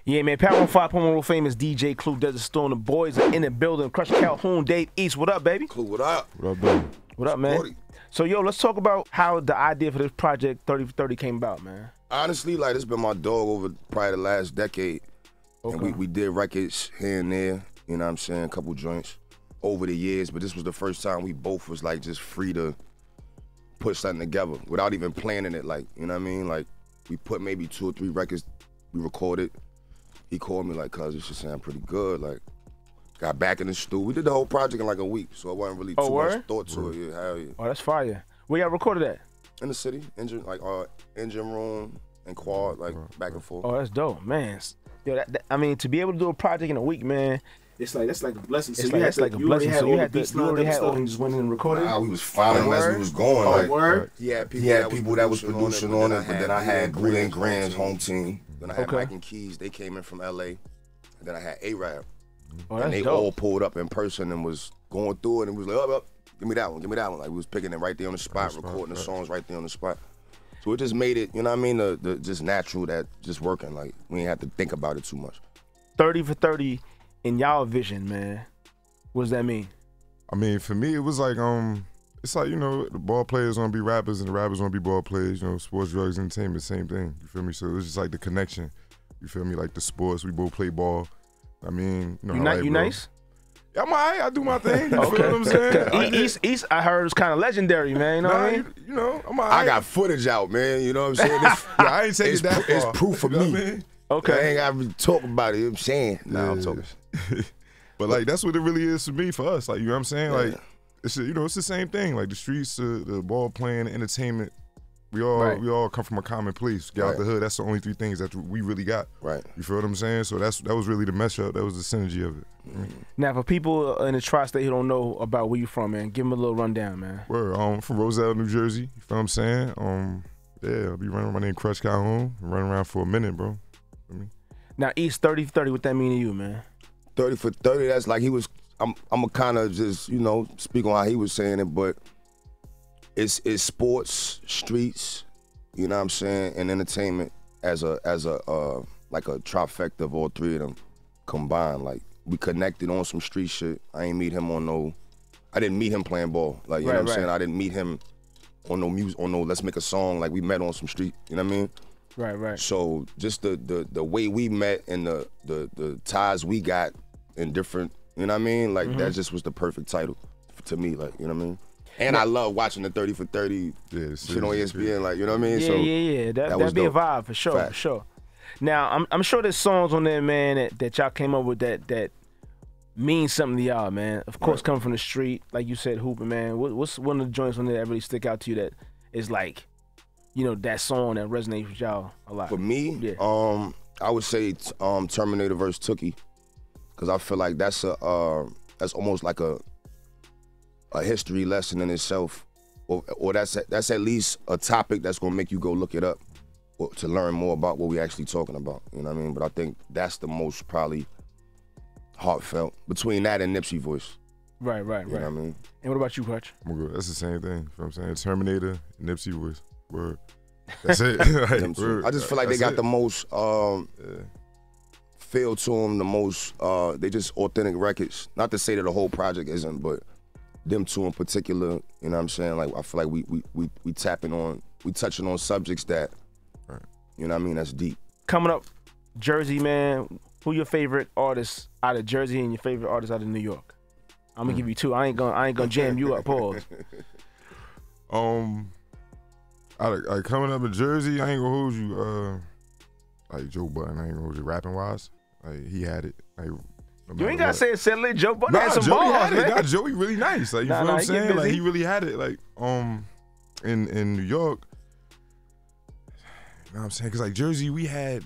Yeah, man. Power on 5.1 world famous DJ Clue, Desert Storm. The boys are in the building. Cruch Calhoun, Dave East. What up, baby? Clue, what up? What up, baby? What up, man? So, yo, let's talk about how the idea for this project 30 for 30 came about, man. Honestly, like, it's been my dog over probably the last decade. Okay. And we did records here and there, you know what I'm saying, a couple joints over the years, but this was the first time we both was like just free to put something together without even planning it, like, you know what I mean? Like, we put maybe 2 or 3 records, we recorded. He called me like, cuz, this should sound pretty good, like, got back in the studio. We did the whole project in like a week, so it wasn't really too much thought to it. Yeah, hell yeah. Oh, that's fire. Where y'all recorded at? In the city, engine room and quad, like back and forth. Oh, that's dope, man. Yo, I mean, to be able to do a project in a week, man. It's like, that's like a blessing. So It's like a blessing. So you already had all just went in and recorded? Nah, we was following as we was going. Like, word? He had people that was producing on it, but then I had Gouda and Grand's home team. Then I had Mike and Keys, they came in from LA. And then I had A-Rap. Oh, that's and they dope. all pulled up in person and was going through it and was like, up, give me that one, give me that one. Like, we was picking it right there on the spot, recording the songs right there on the spot. So it just made it, you know what I mean, the just natural, that just working. Like, we ain't have to think about it too much. 30 for 30 in y'all vision, man. What does that mean? I mean, for me, it was like, it's like, you know, the ball players want to be rappers and the rappers want to be ball players. You know, sports, drugs, entertainment, same thing. You feel me? So it was just like the connection. You feel me? Like the sports, we both play ball. I mean, you know, you nice? Yeah, I'm all right. I do my thing. You feel what I'm saying? East, I heard, was kind of legendary, man. You know what I mean? You know, I'm all right. I got footage out, man. You know what I'm saying? I ain't taking that far. It's proof for me. You know what I mean? Okay. I ain't got to talk about it. You know what I'm saying? Nah, I'm talking. But like, that's what it really is for me, for us. Like, you know what I'm saying? Like, it's, you know, it's the same thing. Like the streets, the ball playing, the entertainment. We all come from a common place. Get out the hood. That's the only 3 things that we really got. Right. You feel what I'm saying? So that was really the mesh up. That was the synergy of it. Now, for people in the tri-state who don't know about where you from, man, give them a little rundown, man. We're from Roselle, New Jersey. You feel what I'm saying? Yeah, I'll be running. My name Cruch Calhoun. Running around for a minute, bro. Now, East 30 for 30, what that mean to you, man? 30 for 30, that's like he was, I'm a kind of just, you know, speak on how he was saying it, but it's sports, streets, you know what I'm saying, and entertainment as a like a trifecta of all 3 of them combined. Like, we connected on some street shit. I didn't meet him playing ball. Like, you know what I'm saying? I didn't meet him on no music, on no let's make a song. Like, we met on some street, you know what I mean? Right. So just the way we met and the ties we got in different, you know what I mean? Like, that just was the perfect title to me, like, you know what I mean? And I love watching the 30 for 30 shit on ESPN, like, you know what I mean? Yeah. That'd be a vibe for sure, for sure. Now, I'm sure there's songs on there, man, that y'all came up with that mean something to y'all, man. Of course, coming from the street, like you said, hooping, man. What's one of the joints on there that really stick out to you that is like, you know, that song that resonates with y'all a lot? For me, I would say Terminator versus Tuie, because I feel like that's almost like a history lesson in itself, or that's at least a topic that's gonna make you go look it up to learn more about what we actually talking about. You know what I mean? But I think that's the most probably heartfelt between that and Nipy Voice. Right. You know what I mean? And what about you, Cruch? That's the same thing. You know what I'm saying? Terminator, Nipy Voice. Word. That's it. I just feel like they got the most feel to them, the most, they just authentic records. Not to say that the whole project isn't, but them 2 in particular, you know what I'm saying? Like, I feel like we touching on subjects that, you know what I mean, that's deep. Coming up, Jersey, man, who your favorite artists out of Jersey and your favorite artists out of New York? I'm gonna give you 2. I ain't gonna jam you up, pause. Coming up in Jersey, I ain't gonna hold you, like Joe Budden, I ain't gonna hold you rapping wise. Like, he had it. Like, you ain't gotta say it silly. Joe Budden had some balls, man. Nah, Joey really nice. Like, you feel what I'm saying? Like, he really had it. Like, in New York, you know what I'm saying? Cause like Jersey, we had,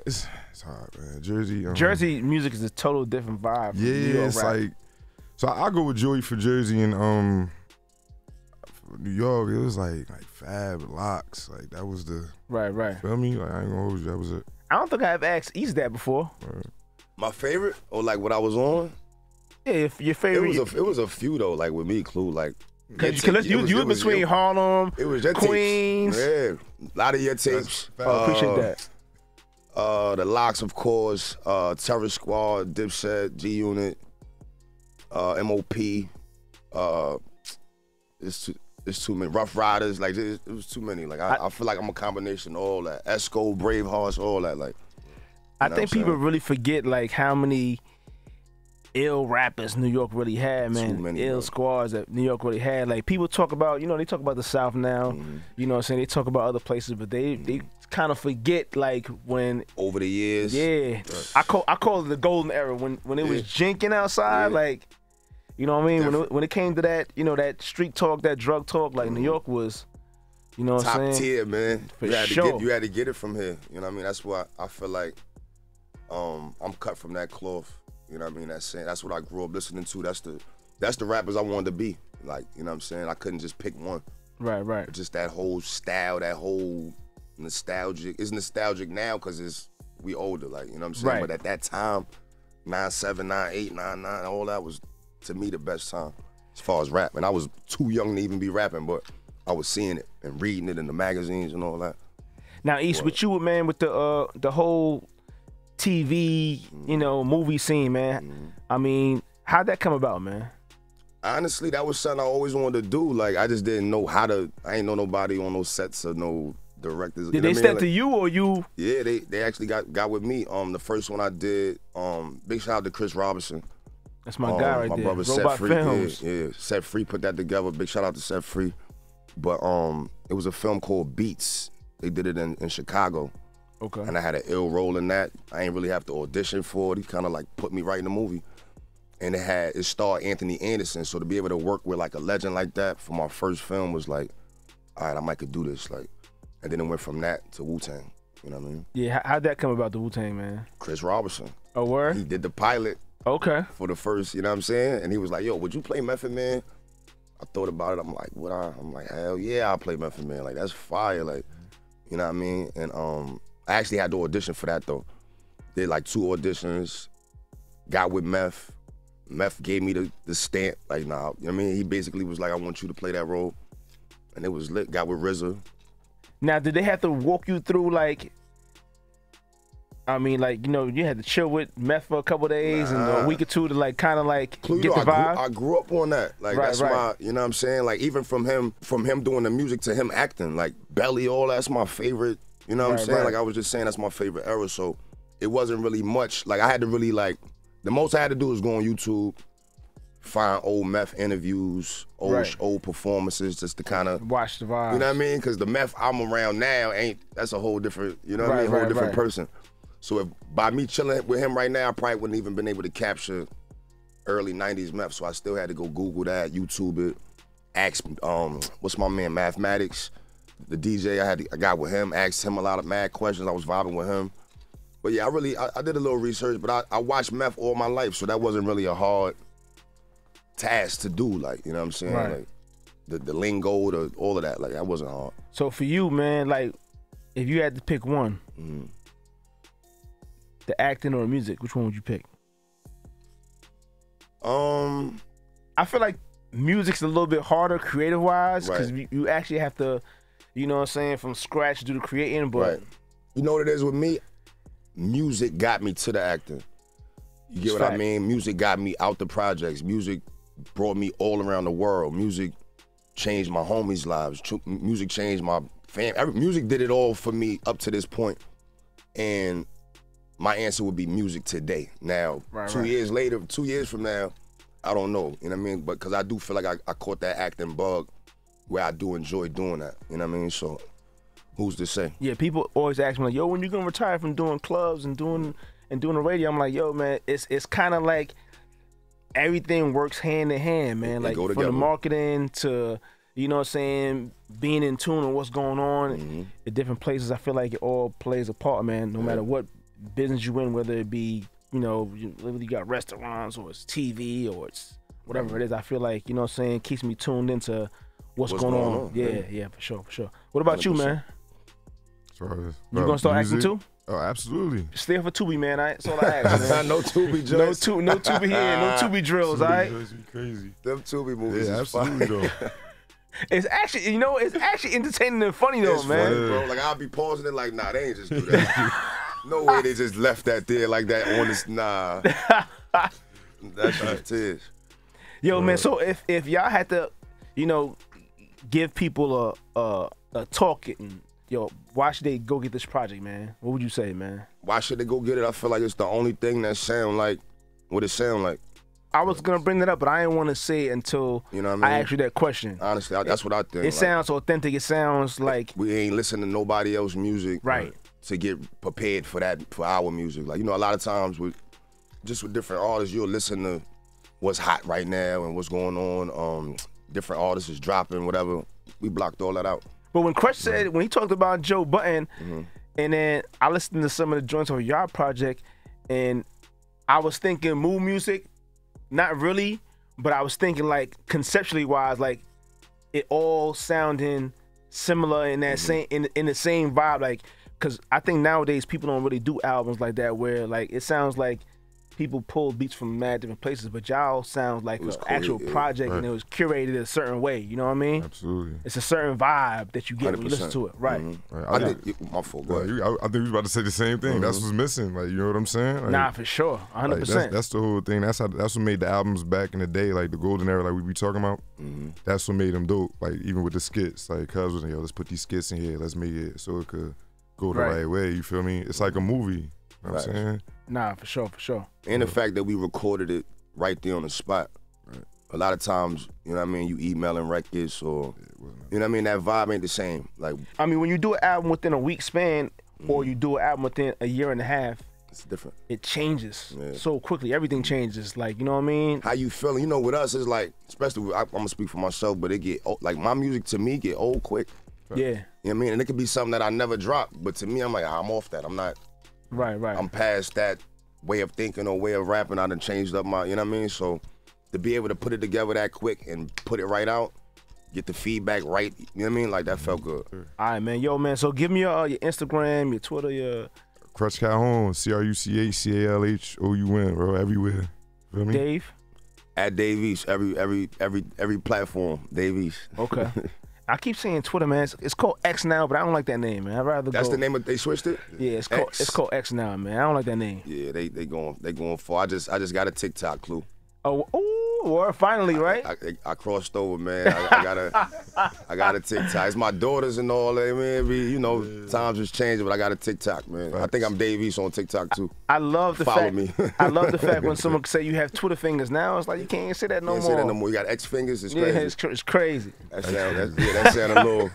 it's hard, man. Jersey music is a total different vibe. Yeah, it's like, so I go with Joey for Jersey, and New York, it was like Fab, Locks, like that was the right. Feel me? Like, I ain't gonna hold you. That was it. I don't think I've asked East that before. My favorite, or like what I was on? Yeah, if your favorite. It was a few though. Like with me, Clue. Like, cause you was between Harlem, it was your Queens. Tapes. Yeah, a lot of your tapes. Appreciate that. The Locks, of course, Terror Squad, Dipset, G Unit, MOP. It's too many. Rough Riders, like it was too many. Like I feel like I'm a combination of all that. Esco, Bravehearts, all that. Like I think people really forget like how many ill rappers New York really had, man. Too many, ill squads that New York really had. Like people talk about, they talk about the South now. You know what I'm saying? They talk about other places, but they kind of forget like when over the years. Yeah, I call it the golden era when it was jinking outside, like. You know what I mean? When it came to that, that street talk, that drug talk, like New York was, what I'm saying? Top tier, man. For you sure. You had to get it from here. You know what I mean? That's why I feel like I'm cut from that cloth. You know what I mean? That's what I grew up listening to. That's the rappers I wanted to be. Like, you know what I'm saying? I couldn't just pick one. Right. Just that whole style, that whole nostalgic. It's nostalgic now because we older, like, you know what I'm saying? Right. But at that time, 9'7", 9'8", 9'9", all that was, to me, the best time as far as rap. And I was too young to even be rapping, but I was seeing it and reading it in the magazines and all that. Now, East, with you, man, with the whole TV, movie scene, man. I mean, how'd that come about, man? Honestly, that was something I always wanted to do. Like, I just didn't know how to. I ain't know nobody on no sets or no directors. Did they step to you or you? Yeah, they actually got with me. The first one I did. Big shout out to Chris Robinson. That's my guy right my there. brother Robot Set Free. Films. Yeah, Set Free put that together. Big shout out to Set Free. But it was a film called Beats. They did it in Chicago. Okay. And I had an ill role in that. I ain't really have to audition for it. He kind of like put me right in the movie. And it starred Anthony Anderson. So to be able to work with like a legend like that for my first film was like, all right, I might could do this. Like, and then it went from that to Wu-Tang. You know what I mean? Yeah, how'd that come about, the Wu-Tang, man? Chris Robinson. Oh, word? He did the pilot. Okay. For the first, you know what I'm saying? And he was like, yo, would you play Method Man? I thought about it. I'm like, would I? I'm like, hell yeah, I'll play Method Man. Like, that's fire. Like, you know what I mean? And I actually had to audition for that, though. Did like 2 auditions. Got with Meth. Meth gave me the stamp. Like, nah, you know what I mean? He basically was like, I want you to play that role. And it was lit. Got with RZA. Now, did they have to walk you through, like, I mean, like, you had to chill with Meth for a couple of days and a week or two to, like, kind of, like, get the vibe? I grew up on that. Like, that's my, you know what I'm saying? Like, even from him doing the music to him acting, like, Belly, all that's my favorite, you know what I'm saying? Like, I was just saying that's my favorite era, so it wasn't really much. Like, I had to really, like, the most I had to do was go on YouTube, find old Meth interviews, old performances, just to kind of watch the vibe. You know what I mean? Because the Meth I'm around now that's a whole different, you know what I mean? Whole different person. So if by me chilling with him right now, I probably wouldn't even been able to capture early 90s Meth. So I still had to go Google that, YouTube it, ask what's my man, Mathematics, the DJ I got with him, asked him a lot of mad questions. I was vibing with him. But yeah, I did a little research, but I watched Meth all my life, so that wasn't really a hard task to do, like, you know what I'm saying? Right. Like the lingo, all of that, like, that wasn't hard. So for you, man, like, if you had to pick one, the acting or the music, which one would you pick? I feel like music's a little bit harder creative-wise because you actually have to, you know what I'm saying, from scratch do the creating, but... You know what it is with me? Music got me to the acting. You get what I mean? Music got me out the projects. Music brought me all around the world. Music changed my homies' lives. Music changed my family. Music did it all for me up to this point. And my answer would be music today. Now, 2 years later, 2 years from now, I don't know. You know what I mean? But because I do feel like I caught that acting bug where I do enjoy doing that. You know what I mean? So who's to say? Yeah, people always ask me like, yo, when you gonna retire from doing clubs and doing the radio? I'm like, yo, man, it's kind of like everything works hand in hand, man. Like from the marketing to, you know what I'm saying, being in tune with what's going on at different places. I feel like it all plays a part, man, no matter what business you in, whether it be, you know, you got restaurants or it's TV or it's whatever it is. I feel like, you know what I'm saying, keeps me tuned into what's going on. Yeah, for sure. What about 100%. You, man? You gonna start acting too? Oh, absolutely. Stay for Tuie, man. That's all I ask, man. No Tuie jokes. No Tuie here. No Tuie drills, all right? Crazy. Them Tuie movies is absolutely though. It's actually, you know, it's actually entertaining and funny though, man. Funny, bro. Like, I'll be pausing it like, nah, they ain't just do that. No way they just left that there like that on this. Nah. That's just it is. Yo, man. So if y'all had to, you know, give people a talk, and yo, why should they go get this project, man? What would you say, man? Why should they go get it? I feel like it's the only thing that sound like what it sound like. I was gonna bring that up, but I didn't want to say it until you know what I mean? asked you that question. Honestly, that's what I think. It sounds authentic. It sounds like we ain't listening to nobody else's music, right? To get prepared for our music. Like, you know, a lot of times with different artists, you'll listen to what's hot right now and what's going on. Different artists is dropping, whatever. We blocked all that out. But when Cruch said, when he talked about Joe Budden, and then I listened to some of the joints on your project, and I was thinking mood music. Not really, but I was thinking like conceptually wise, like it all sounding similar in that same in the same vibe, like because I think nowadays people don't really do albums like that where like it sounds like people pull beats from mad different places, but y'all sounds like an actual project and it was curated a certain way. You know what I mean? Absolutely. It's a certain vibe that you get when you listen to it, right? Right. I think my fault. I think we was about to say the same thing. That's what's missing. Like, you know what I'm saying? Like, nah, for sure, 100%. Like, that's the whole thing. That's what made the albums back in the day, like the golden era, like we be talking about. That's what made them dope. Like even with the skits, like cuz was, yo, let's put these skits in here, let's make it so it could go the right way. You feel me? It's like a movie. You know what I'm saying? Nah, for sure, for sure. And the fact that we recorded it right there on the spot. Right. A lot of times, you know what I mean, you emailing records or, you know what I mean, that vibe ain't the same. Like, I mean, when you do an album within a week span or you do an album within a year and a half, it's different. It changes so quickly. Everything changes. Like, you know what I mean? How you feeling? You know, with us, it's like, especially, I'm going to speak for myself, but it get, like, my music to me get old quick. Yeah. You know what I mean? And it could be something that I never dropped, but to me, I'm like, I'm off that. I'm not. Right. I'm past that way of thinking or way of rapping. I done changed up my, you know what I mean? So to be able to put it together that quick and put it right out, get the feedback right, you know what I mean? Like, that felt good. All right, man. Yo, man, so give me your Instagram, your Twitter, your... Cruch Calhoun, CRUCHCALHOUN, bro, everywhere. Feel me? Dave? At Dave East, every platform, Dave East. Okay. I keep saying Twitter, man. It's called X now, but I don't like that name, man. I'd rather That's the name of they switched it? Yeah, it's called X now, man. I don't like that name. Yeah, they going for. I just got a TikTok clue. Oh, or finally, right? I crossed over, man. I got a TikTok. It's my daughters and all that, man. You know, times has changed, but I got a TikTok, man. I think I'm Dave East on TikTok too. I love the Follow fact. me. I love the fact when someone say you have Twitter fingers now. It's like you can't say that no more. Can't say that no more. You got X fingers. It's crazy. Yeah, it's crazy. That sound a little.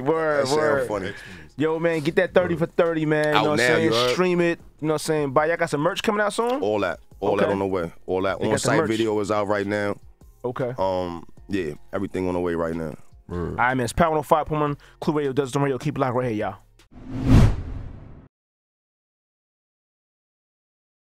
Word. Sound funny. Yo, man, get that 30 for 30, man. You know what I'm saying? You Stream it. You know what I'm saying? But y'all got some merch coming out soon? All that on the way. All that on-site video is out right now. Okay. Yeah, everything on the way right now. All right, man. It's Power 105.1 Clueradio, Desert Radio. Keep it locked right here, y'all.